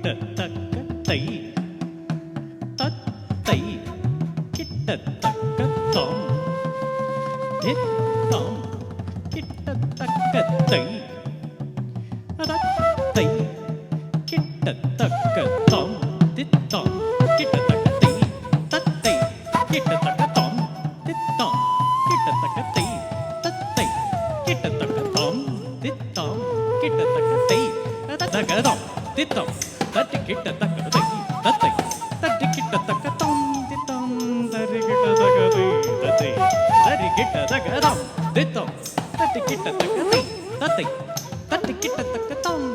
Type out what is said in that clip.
கிட்டத்தக்க தை தத்தை கிட்டத்தக்க தாம் தித்தாம் கிட்டத்தக்க தை தத்தை கிட்டத்தக்க தாம் தித்தாம் கிட்டத்தக்க தை தத்தை கிட்டத்தக்க தாம் தித்தாம் கிட்டத்தக்க தை தத்தை கிட்டத்தக்க தாம் தித்தாம் கிட்டத்தக்க தை தகதாம் தித்தாம் தட்டி கிட்டத்தக்க தை தத்தை தட்டி கிட்டத்தக்க தாம் தித்தாம் தரி கிட்டத்தக்க தை தத்தை தரி கிட்டத்தக்க தாம் தித்தாம் தட்டி கிட்டத்தக்க தை தத்தை தட்டி கிட்டத்தக்க தாம்